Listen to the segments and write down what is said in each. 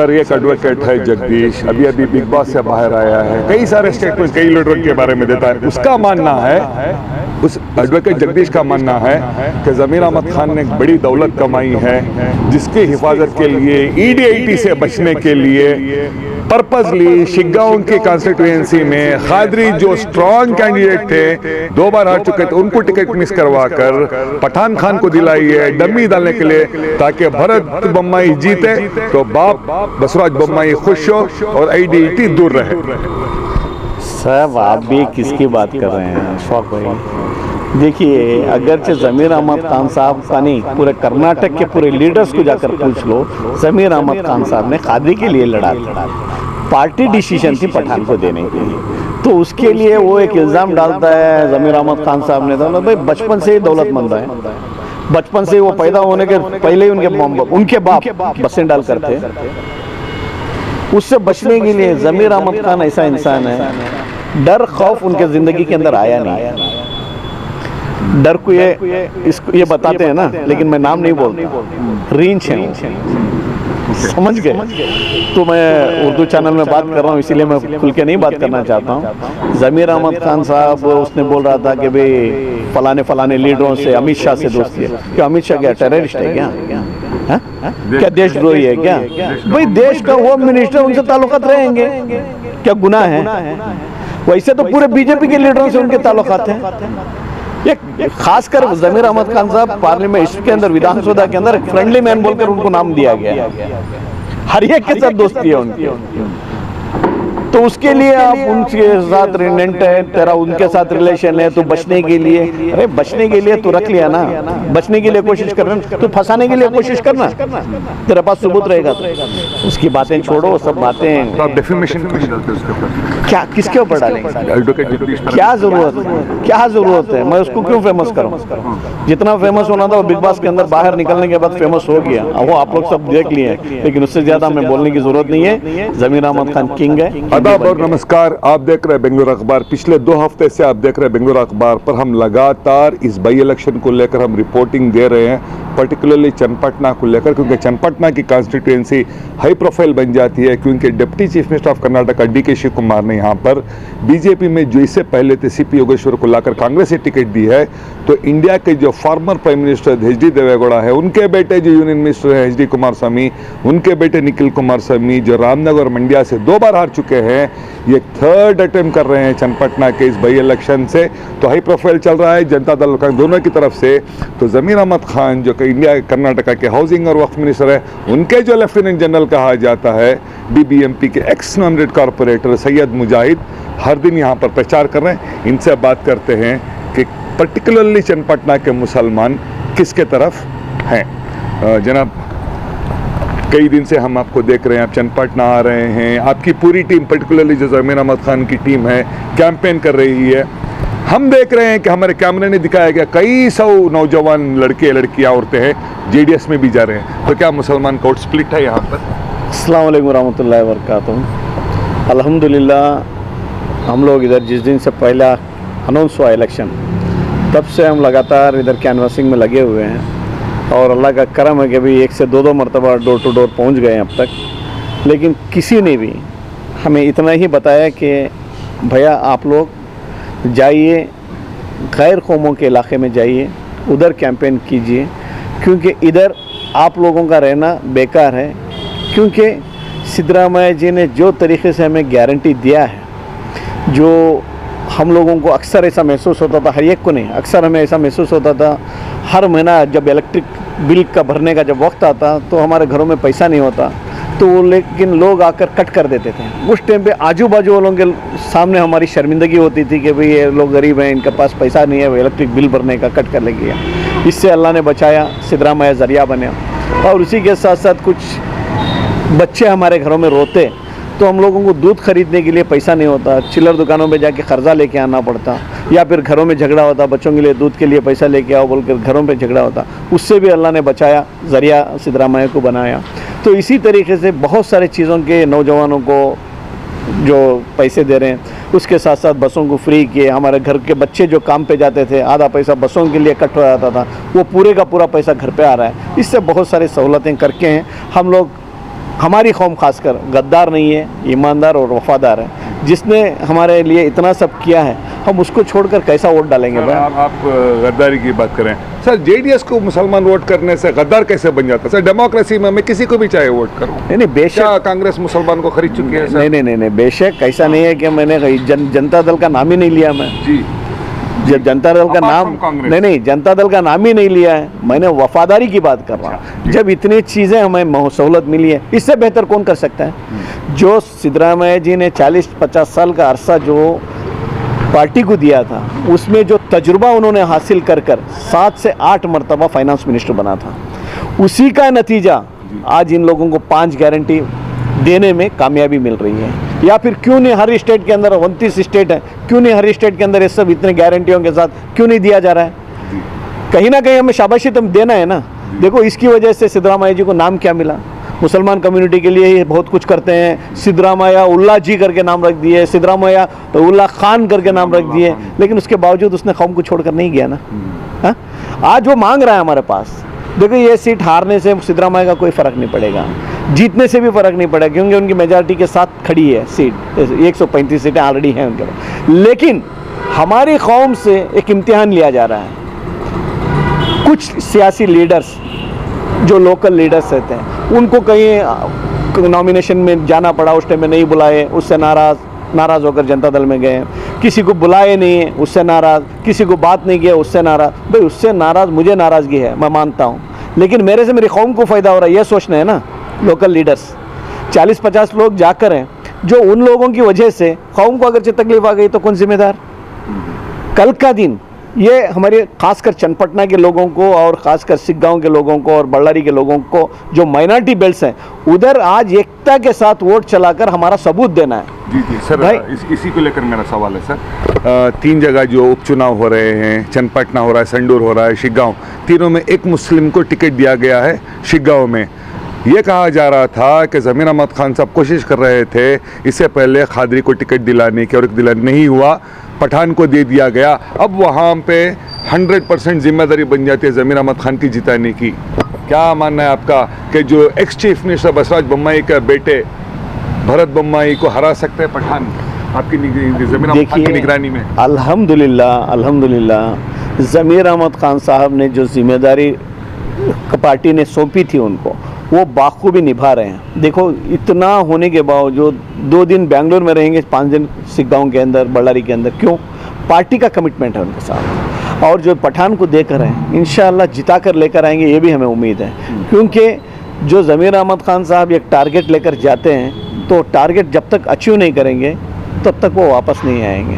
Sir एक advocate है जगदीश, अभी अभी बिग बॉस से बाहर आया है, कई सारे स्टेटमेंट कई लीडरों के बारे में देता है। उसका मानना है, उस एडवोकेट जगदीश का मानना है कि ज़मीर अहमद खान ने एक बड़ी दौलत कमाई है, जिसकी हिफाजत के लिए ईडीआईटी से बचने के लिए पर्पसली शिग्गांव की कॉन्स्टिट्यूएंसी में खादरी जो स्ट्रॉन्ग कैंडिडेट थे, 2 बार हार चुके थे, उनको टिकट मिस करवाकर पठान खान को दिलाई है डमी डालने के लिए, ताकि भरत बम्मई जीते तो बाप बसवराज बम्मई खुश हो और आईडीआईटी दूर रहे। साहब आप भी किसकी बात कर रहे हैं शौक भाई? देखिए, अगरचे ज़मीर अहमद खान साहब का नहीं, पूरे कर्नाटक के पूरे लीडर्स को जाकर पूछ लो, ज़मीर अहमद खान साहब ने खादी के लिए लड़ा था। पार्टी डिसीजन थी पठान को देने की, तो उसके लिए वो एक इल्ज़ाम डालता है ज़मीर अहमद खान साहब ने। तो भाई बचपन से ही दौलतमंद है, बचपन से वो पैदा होने के पहले ही उनके बाप बसें डाल करते। उससे बचने के लिए ज़मीर अहमद खान ऐसा इंसान है, डर खौफ उनके ज़िंदगी के अंदर आया नहीं। डर को ये बताते हैं ना, लेकिन मैं नाम नहीं बोलता, रींच है, समझ गए? तो मैं उर्दू चैनल में बात कर रहा हूँ, इसीलिए मैं खुल के नहीं बात करना चाहता हूँ। ज़मीर अहमद खान साहब उसने बोल रहा था कि भाई फलाने लीडरों से, अमित शाह से दोस्ती है। क्या अमित शाह क्या टेररिस्ट है क्या? क्या देशद्रोही है क्या? भाई देश का होम मिनिस्टर, उनसे ताल्लुकात रहेंगे, क्या गुनाह है? वैसे तो पूरे बीजेपी के लीडरों से उनके ताल्लुकात हैं। ये खासकर ज़मीर अहमद खान साहब पार्लियामेंट इसके अंदर विधानसभा के अंदर फ्रेंडली मैन बोलकर उनको नाम दिया गया। हर एक के साथ दोस्ती है उनकी, तो उसके लिए आप उनके साथ रिलेंट है, तेरा उनके साथ रिलेशन है, तो बचने के लिए, अरे बचने के लिए तो रख लिया ना, बचने के लिए कोशिश कर रहे हैं तो फंसाने के लिए कोशिश करना, तेरे पास सबूत रहेगा तो उसकी बातें छोड़ो, सब बातें। तो आप डेफेमेशन क्यों डालते हैं उसके ऊपर? क्या किसके ऊपर डालेंगे? क्या जरूरत है? मैं उसको क्यों फेमस करूं? जितना फेमस होना था वो बिग बॉस के अंदर बाहर निकलने के बाद फेमस हो गया, वो आप लोग सब देख लिए, लेकिन उससे ज्यादा हमें बोलने की जरूरत नहीं है। ज़मीर अहमद खान किंग है। आदाब और नमस्कार, आप देख रहे हैं बेंगलुरु अखबार। पिछले 2 हफ्ते से आप देख रहे हैं बेंगलुरु अखबार पर हम लगातार इस बाई इलेक्शन को लेकर हम रिपोर्टिंग दे रहे हैं, पर्टिकुलरली चन्नपटना को लेकर, क्योंकि चन्नपटना की कॉन्स्टिट्यूएंसी हाई प्रोफाइल बन जाती है, क्योंकि deputy chief minister of Karnataka DK Shivakumar ने यहाँ पर बीजेपी में जो इससे पहले थे सीपी योगेश्वर को लाकर कांग्रेस से टिकट दी है, तो इंडिया के जो former prime minister HD. Deve Gowda है, उनके बेटे जो यूनियन मिनिस्टर है एच.डी. कुमारस्वामी, उनके बेटे निखिल कुमारस्वामी जो रामनगर और मंड्या से 2 बार हार चुके हैं, ये 3rd अटेम्प्ट कर रहे हैं चन्नपटना के इस बाई इलेक्शन से। तो हाई प्रोफाइल चल रहा है जनता दल दोनों की तरफ से। तो ज़मीर अहमद खान जो कि इंडिया कर्नाटका के हाउसिंग और वक्फ मिनिस्टर है, उनके जो लेफ्टिनेंट जनरल कहा जाता है, बीबीएमपी के एक्स नॉमिनेटेड कॉरपोरेटर सैयद मुजाहिद हर दिन यहाँ पर प्रचार कर रहे हैं। इनसे बात करते हैं कि पर्टिकुलरली चन्नपटना के मुसलमान किसके तरफ हैं। जनाब, कई दिन से हम आपको देख रहे हैं, आप चन्नपटना आ रहे हैं, आपकी पूरी टीम पर्टिकुलरली जो ज़मीर अहमद खान की टीम है कैंपेन कर रही है। हम देख रहे हैं कि हमारे कैमरे ने दिखाया गया कई 100 नौजवान लड़के लड़कियां औरतें हैं जेडीएस में भी जा रहे हैं। तो क्या मुसलमान कोर्ट स्प्लिट है यहाँ पर? अस्सलाम वालेकुम रहमतुल्लाहि व बरकातुहू। अल्हम्दुलिल्लाह हम लोग इधर जिस दिन से पहला अनाउंस हुआ इलेक्शन, तब से हम लगातार इधर कैनवासिंग में लगे हुए हैं, और अल्लाह का करम है कि अभी 1 से 2 मरतबा डोर टू डोर पहुँच गए हैं अब तक। लेकिन किसी ने भी हमें इतना ही बताया कि भैया आप लोग जाइए, गैर कौमों के इलाके में जाइए, उधर कैंपेन कीजिए, क्योंकि इधर आप लोगों का रहना बेकार है। क्योंकि सिद्धरामैया जी ने जो तरीके से हमें गारंटी दिया है, जो हम लोगों को अक्सर ऐसा महसूस होता था, हर एक को नहीं, अक्सर हमें ऐसा महसूस होता था, हर महीना जब इलेक्ट्रिक बिल का भरने का जब वक्त आता तो हमारे घरों में पैसा नहीं होता, तो लेकिन लोग आकर कट कर देते थे। उस टाइम पे आजू बाजू वालों के सामने हमारी शर्मिंदगी होती थी कि भाई ये लोग गरीब हैं, इनके पास पैसा नहीं है, वो इलेक्ट्रिक बिल भरने का, कट कर लेंगे। इससे अल्लाह ने बचाया, सिद्धरामैया ज़रिया बने। और उसी के साथ साथ कुछ बच्चे हमारे घरों में रोते, तो हम लोगों को दूध खरीदने के लिए पैसा नहीं होता, चिल्लर दुकानों में जाके कर्जा लेके आना पड़ता, या फिर घरों में झगड़ा होता, बच्चों के लिए दूध के लिए पैसा लेके आओ बोलकर घरों पे झगड़ा होता। उससे भी अल्लाह ने बचाया, ज़रिया सिद्धरामैया को बनाया। तो इसी तरीके से बहुत सारे चीज़ों के नौजवानों को जो पैसे दे रहे हैं, उसके साथ साथ बसों को फ्री किए। हमारे घर के बच्चे जो काम पे जाते थे, आधा पैसा बसों के लिए कट हो जाता था, वो पूरे का पूरा पैसा घर पे आ रहा है। इससे बहुत सारी सहूलतें करके हैं हम लोग हमारी कौम खासकर गद्दार नहीं है, ईमानदार और वफादार है। जिसने हमारे लिए इतना सब किया है, हम उसको छोड़कर कैसा वोट डालेंगे भाई? आप गद्दारी की बात करें सर, जेडीएस को मुसलमान वोट करने से गद्दार कैसे बन जाता है सर? डेमोक्रेसी में मैं किसी को भी चाहे वोट करूं। नहीं बेशक, क्या कांग्रेस मुसलमान को खरीद चुकी है सर? नहीं बेशक ऐसा नहीं है कि मैंने जनता दल का नाम ही नहीं लिया मैं जी। जब जनता दल का नाम नहीं जनता दल का नाम ही नहीं लिया है, मैंने वफादारी की बात कर रहा हूँ। जब इतनी चीज़ें हमें सहूलत मिली है, इससे बेहतर कौन कर सकता है? जो सिद्धरामैया जी ने 40-50 साल का अरसा जो पार्टी को दिया था, उसमें जो तजुर्बा उन्होंने हासिल कर 7 से 8 मरतबा फाइनेंस मिनिस्टर बना था, उसी का नतीजा आज इन लोगों को 5 गारंटी देने में कामयाबी मिल रही है। या फिर क्यों नहीं हर स्टेट के अंदर, 29 स्टेट है, क्यों नहीं हर स्टेट के अंदर ये सब इतने गारंटियों के साथ क्यों नहीं दिया जा रहा है? कहीं ना कहीं हमें शाबाशी तो देना है ना। देखो इसकी वजह से सिद्धरामैया जी को नाम क्या मिला? मुसलमान कम्युनिटी के लिए ही बहुत कुछ करते हैं। सिद्धरामैया उल्ला जी करके नाम रख दिए, सिद्धरामैया उल्ला खान करके नाम रख दिए, लेकिन उसके बावजूद उसने कौम को छोड़कर नहीं गया ना। हाँ? आज वो मांग रहा है हमारे पास। देखो ये सीट हारने से सिद्धरामैया का कोई फ़र्क नहीं पड़ेगा, जीतने से भी फ़र्क नहीं पड़ेगा, क्योंकि उनकी मेजॉरिटी के साथ खड़ी है सीट। 135 सीटें ऑलरेडी हैं उनके पास। लेकिन हमारी कौम से एक इम्तिहान लिया जा रहा है। कुछ सियासी लीडर्स जो लोकल लीडर्स रहते हैं, उनको कहीं नॉमिनेशन में जाना पड़ा, उस टाइम में नहीं बुलाए, उससे नाराज़ होकर जनता दल में गए। किसी को बुलाए नहीं, उससे नाराज़, किसी को बात नहीं किया, उससे नाराज़। भाई उससे नाराज़, मुझे नाराज़गी है, मैं मानता हूँ, लेकिन मेरे से मेरी कौम को फ़ायदा हो रहा है, यह सोचना है ना। लोकल लीडर्स 40-50 लोग जाकर हैं, जो उन लोगों की वजह से कौम को अगर तकलीफ आ गई तो कौन जिम्मेदार? कल का दिन ये हमारे खासकर चन्नपटना के लोगों को और ख़ासकर सिख गांव के लोगों को और बल्लारी के लोगों को, जो माइनॉरिटी बेल्ट्स हैं, उधर आज एकता के साथ वोट चलाकर हमारा सबूत देना है। जी सर, इसी को लेकर मेरा सवाल है सर। 3 जगह जो उपचुनाव हो रहे हैं, चन्नपटना हो रहा है, संडूर हो रहा है, शिगांव, तीनों में एक मुस्लिम को टिकट दिया गया है। शिगांव में ये कहा जा रहा था कि ज़मीर अहमद खान साहब कोशिश कर रहे थे इससे पहले खादरी को टिकट दिलाने की, और दिलाने नहीं हुआ, पठान को दे दिया गया। अब वहाँ पे 100% जिम्मेदारी बन जाती है ज़मीर अहमद खान की जिताने की। क्या मानना है आपका कि जो ex chief minister Basavaraj Bommai के बेटे भरत बोम्मई को हरा सकते हैं पठान आपकी ज़मीर अहमद खान की निगरानी में? अल्हम्दुलिल्लाह ज़मीर अहमद खान साहब ने जो जिम्मेदारी पार्टी ने सौंपी थी उनको, वो बाखूबी निभा रहे हैं। देखो इतना होने के बावजूद 2 दिन बेंगलोर में रहेंगे, 5 दिन सिख गांव के अंदर, बल्लारी के अंदर। क्यों? पार्टी का कमिटमेंट है उनके साथ। और जो पठान को देकर हैं, इंशाअल्लाह जिता कर लेकर आएंगे, ये भी हमें उम्मीद है। क्योंकि जो ज़मीर अहमद खान साहब एक टारगेट लेकर जाते हैं, तो टारगेट जब तक अचीव नहीं करेंगे तब तक वो वापस नहीं आएंगे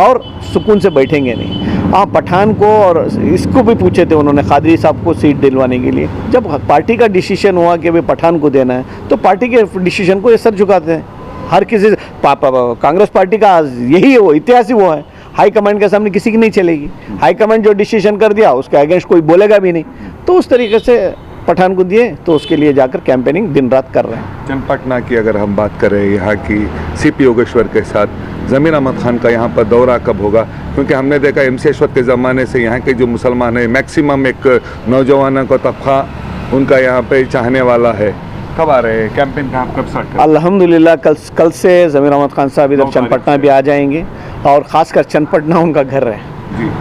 और सुकून से बैठेंगे नहीं। आप पठान को और इसको भी पूछे थे उन्होंने, कादरी साहब को सीट दिलवाने के लिए। जब पार्टी का डिसीजन हुआ कि भाई पठान को देना है, तो पार्टी के डिसीजन को ये सर झुकाते हैं। हर किसी कांग्रेस पार्टी का यही है, वो इतिहास ही वो है। हाई कमांड के सामने किसी की नहीं चलेगी। हाई कमांड जो डिसीजन कर दिया उसके अगेंस्ट कोई बोलेगा भी नहीं। तो उस तरीके से पठान को दिए, तो उसके लिए जाकर कैंपेनिंग दिन रात कर रहे हैं। चन्नपटना की अगर हम बात करें, यहाँ की सीपी योगेश्वर के साथ ज़मीर अहमद खान का यहाँ पर दौरा कब होगा? क्योंकि हमने देखा MC अशरफ के ज़माने से यहाँ के जो मुसलमान हैं, मैक्सिमम एक नौजवानों का तबका उनका यहाँ पे चाहने वाला है। कब आ रहे हैं? कैंपेन का कब स्टार्ट करें? अल्हम्दुलिल्लाह कल से ज़मीर अहमद खान साहब इधर चन्नपटना भी आ जाएंगे, और ख़ासकर चन्नपटना उनका घर है जी।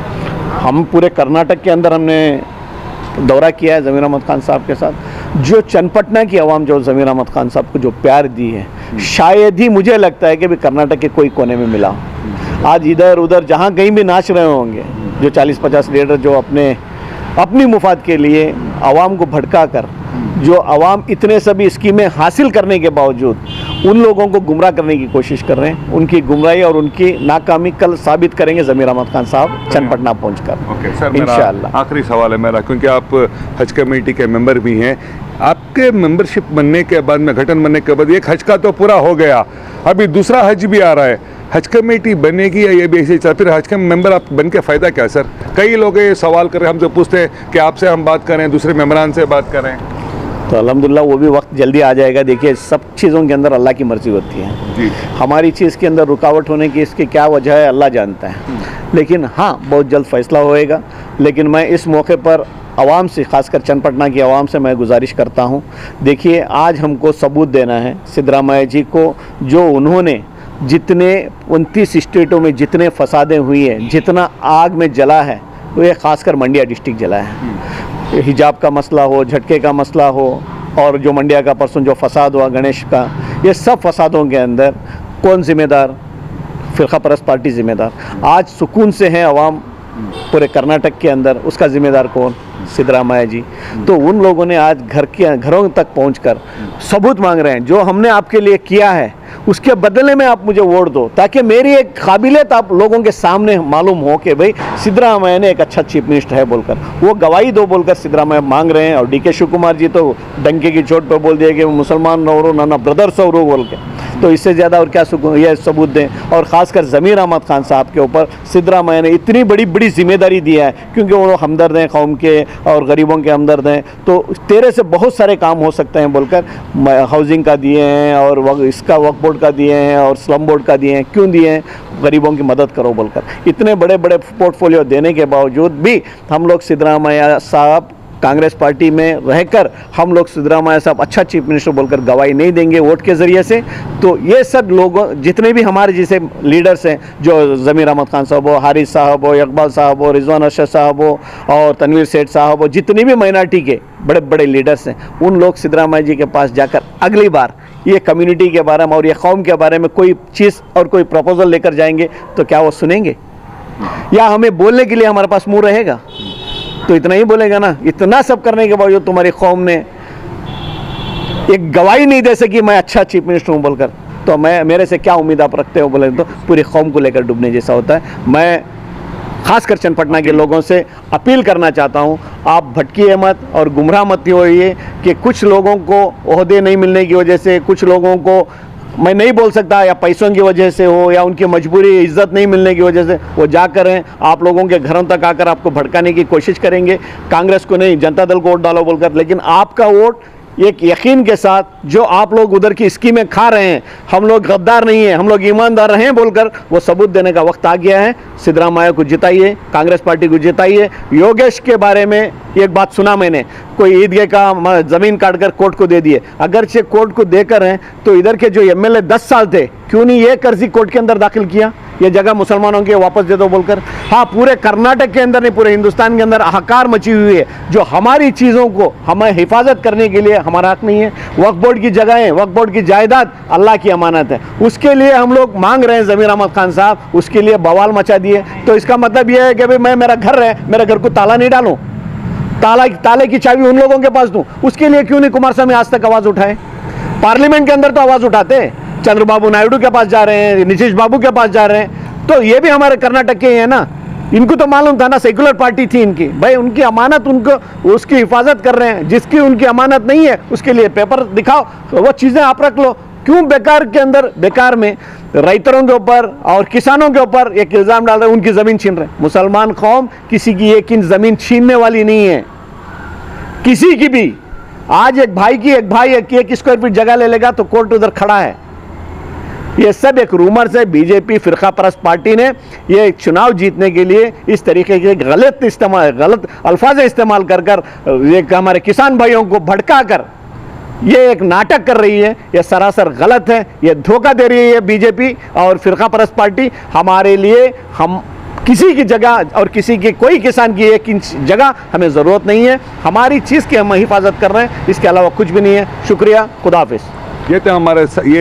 हम पूरे कर्नाटक के अंदर हमने दौरा किया है ज़मीर अहमद खान साहब के साथ। जो चन्नपटना की आवाम जो ज़मीर अहमद खान साहब को जो प्यार दी है, शायद ही मुझे लगता है कि भी कर्नाटक के कोई कोने में मिला। आज इधर उधर जहाँ कहीं भी नाच रहे होंगे, जो 40-50 लीडर जो अपनी मुफाद के लिए आवाम को भड़का कर, जो आवाम इतने सभी स्कीमें हासिल करने के बावजूद उन लोगों को गुमराह करने की कोशिश कर रहे हैं, उनकी गुमराही और उनकी नाकामी कल साबित करेंगे ज़मीर अहमद खान साहब चन्नपटना पहुंचकर। ओके सर, इंशाअल्लाह आखिरी सवाल है मेरा, क्योंकि आप हज कमेटी के मेंबर भी हैं। आपके मेंबरशिप बनने के बाद में, गठन बनने के बाद, एक हज का तो पूरा हो गया, अभी दूसरा हज भी आ रहा है। हज कमेटी बनेगी या ये भी ऐसे ही? फिर हज का मेंबर आप बन के फ़ायदा क्या सर? कई लोग ये सवाल कर रहे हैं, हमसे पूछते हैं कि आपसे हम बात करें, दूसरे मेंबरान से बात करें। तो अल्हम्दुलिल्लाह वो भी वक्त जल्दी आ जाएगा। देखिए सब चीज़ों के अंदर अल्लाह की मर्ज़ी होती है जी। हमारी चीज़ के अंदर रुकावट होने की इसकी क्या वजह है, अल्लाह जानता है। लेकिन हाँ, बहुत जल्द फैसला होएगा। लेकिन मैं इस मौके पर आवाम से, खासकर चन्नपटना की आवाम से मैं गुजारिश करता हूँ, देखिए आज हमको सबूत देना है सिद्धरामैया जी को, जो उन्होंने जितने 29 स्टेटों में जितने फसादें हुई हैं, जितना आग में जला है, वो ये खासकर मंडिया डिस्ट्रिक्ट जला है। हिजाब का मसला हो, झटके का मसला हो, और जो मंडिया का परसों जो फसाद हुआ गणेश का, ये सब फसादों के अंदर कौन जिम्मेदार? फिरका परस्त पार्टी जिम्मेदार। आज सुकून से है अवाम पूरे कर्नाटक के अंदर, उसका जिम्मेदार कौन? सिद्धरामैया जी। तो उन लोगों ने आज घरों तक पहुंचकर सबूत मांग रहे हैं, जो हमने आपके लिए किया है उसके बदले में आप मुझे वोट दो, ताकि मेरी एक काबिलियत आप लोगों के सामने मालूम हो कि भाई सिद्धरामैया ने एक अच्छा चीफ मिनिस्टर है बोलकर, वो गवाही दो बोलकर सिद्धरामैया मांग रहे हैं। और डीके शिव कुमार जी तो डंके की चोट पर बोल दिए कि मुसलमान और नाना ब्रदर्स और बोल के, तो इससे ज़्यादा और क्या ये सबूत दें? और ख़ासकर ज़मीर अहमद खान साहब के ऊपर सिद्धरामैया ने इतनी बड़ी जिम्मेदारी दी है, क्योंकि वो हमदर्द हैं कौम के और गरीबों के हमदर्द हैं, तो तेरे से बहुत सारे काम हो सकते हैं बोलकर हाउसिंग का दिए हैं, और इसका वक्फ बोर्ड का दिए हैं, और स्लम बोर्ड का दिए हैं। क्यों दिए हैं? गरीबों की मदद करो बोलकर। इतने बड़े बड़े पोर्टफोलियो देने के बावजूद भी हम लोग सिद्धरामैया साहब कांग्रेस पार्टी में रहकर हम लोग सिद्धरामैया साहब अच्छा चीफ मिनिस्टर बोलकर गवाही नहीं देंगे वोट के ज़रिए से। तो ये सब लोगों, जितने भी हमारे जैसे लीडर्स हैं, जो ज़मीर अहमद खान साहब हो, हारिस साहब हो, इकबाल साहब हो, रिजवान अरशद साहब हो, और तनवीर सेठ साहब हो, जितने भी माइनॉरिटी के बड़े बड़े लीडर्स हैं, उन लोग सिद्धरामैया जी के पास जाकर अगली बार ये कम्युनिटी के बारे में और ये कौम के बारे में कोई चीज़ और कोई प्रपोजल लेकर जाएंगे तो क्या वो सुनेंगे? या हमें बोलने के लिए हमारे पास मुंह रहेगा? तो इतना ही बोलेगा ना। इतना सब करने के बावजूद तुम्हारी कौम ने एक गवाही नहीं दे सकी मैं अच्छा चीफ मिनिस्टर हूँ बोलकर, तो मेरे से क्या उम्मीद आप रखते हो बोले तो पूरी कौम को लेकर डूबने जैसा होता है। मैं खासकर चन्नपटना के लोगों से अपील करना चाहता हूँ, आप भटकिए मत और गुमराह मत होइए कि कुछ लोगों को ओहदे नहीं मिलने की वजह से, कुछ लोगों को मैं नहीं बोल सकता, या पैसों की वजह से हो, या उनकी मजबूरी इज्जत नहीं मिलने की वजह से वो जाकर हैं आप लोगों के घरों तक आकर आपको भड़काने की कोशिश करेंगे। कांग्रेस को नहीं, जनता दल को वोट डालो बोलकर, लेकिन आपका वोट एक यकीन के साथ, जो आप लोग उधर की स्कीमें खा रहे हैं, हम लोग गद्दार नहीं हैं, हम लोग ईमानदार हैं बोलकर वो सबूत देने का वक्त आ गया है। सिद्धरामैया को जिताइए, कांग्रेस पार्टी को जिताइए। योगेश के बारे में एक बात सुना मैंने, कोई ईदगाह का ज़मीन काटकर कोर्ट को दे दिए। अगर से कोर्ट को देकर हैं तो इधर के जो एमएलए 10 साल थे, क्यों नहीं ये कर्जी कोर्ट के अंदर दाखिल किया, ये जगह मुसलमानों के वापस दे दो बोलकर? हाँ, पूरे कर्नाटक के अंदर नहीं, पूरे हिंदुस्तान के अंदर हाहाकार मची हुई है। जो हमारी चीज़ों को हमें हिफाजत करने के लिए हमारा हक नहीं है। वक्फ बोर्ड की जगहें, वक्फ बोर्ड की जायदाद अल्लाह की अमानत है, उसके लिए हम लोग मांग रहे हैं ज़मीर अहमद खान साहब, उसके लिए बवाल मचा दिए। तो इसका मतलब यह है कि भाई मैं, मेरा घर है, मेरे घर को ताला नहीं डालूं, ताले की चाबी उन लोगों के पास दूं, उसके लिए क्यों नहीं कुमारस्वामी आज तक आवाज़ उठाए? पार्लियामेंट के अंदर तो आवाज़ उठाते, चंद्रबाबू नायडू के पास जा रहे हैं, नीतीश बाबू के पास जा रहे हैं, तो ये भी हमारे कर्नाटक के ही है ना। इनको तो मालूम था ना, सेकुलर पार्टी थी इनकी, भाई उनकी अमानत, उनको उसकी हिफाजत कर रहे हैं। जिसकी उनकी अमानत नहीं है उसके लिए पेपर दिखाओ, वो चीज़ें आप रख लो। क्यों बेकार के अंदर, बेकार में रैतरों के ऊपर और किसानों के ऊपर एक इल्ज़ाम डाल रहे हैं, उनकी ज़मीन छीन रहे हैं? मुसलमान कौम किसी की एक इंच ज़मीन छीनने वाली नहीं है, किसी की भी। आज एक भाई एक स्क्वायर फीट जगह ले लेगा तो कोर्ट उधर खड़ा है। ये सब एक रूमर से बीजेपी फिरका परस्त पार्टी ने ये चुनाव जीतने के लिए इस तरीके के गलत अल्फाज इस्तेमाल कर एक हमारे किसान भाइयों को भड़का कर ये एक नाटक कर रही है। ये सरासर गलत है, ये धोखा दे रही है बीजेपी और फिरका परस्त पार्टी। हमारे लिए, हम किसी की जगह और किसी की, कोई किसान की एक इंच जगह हमें ज़रूरत नहीं है। हमारी चीज़ की हम हिफाजत कर रहे हैं, इसके अलावा कुछ भी नहीं है। शुक्रिया, खुदा हाफिज़। ये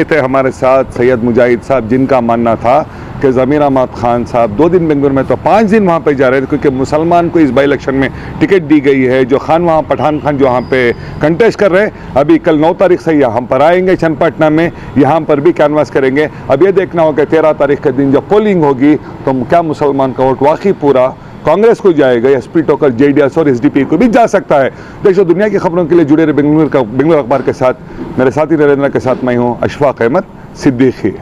थे हमारे साथ सैयद मुजाहिद साहब, जिनका मानना था कि ज़मीर अहमद खान साहब 2 दिन बेंगलुरु में तो 5 दिन वहाँ पे जा रहे थे, क्योंकि मुसलमान को इस बाई इलेक्शन में टिकट दी गई है। जो खान वहाँ, पठान खान जो वहाँ पे कंटेस्ट कर रहे हैं, अभी कल 9 तारीख से यहाँ पर आएंगे चन्नपटना में, यहाँ पर भी कैनवास करेंगे। अब ये देखना होगा कि 13 तारीख के दिन जब पोलिंग होगी तो क्या मुसलमान का वोट वाकई पूरा कांग्रेस को जाएगा या स्प्लिट होकर जेडीएस और एसडीपी को भी जा सकता है। देश और दुनिया की खबरों के लिए जुड़े रहे बेंगलुरु अखबार के साथ। मेरे साथी नरेंद्र के साथ मैं हूँ अशफाक अहमद सिद्दीकी।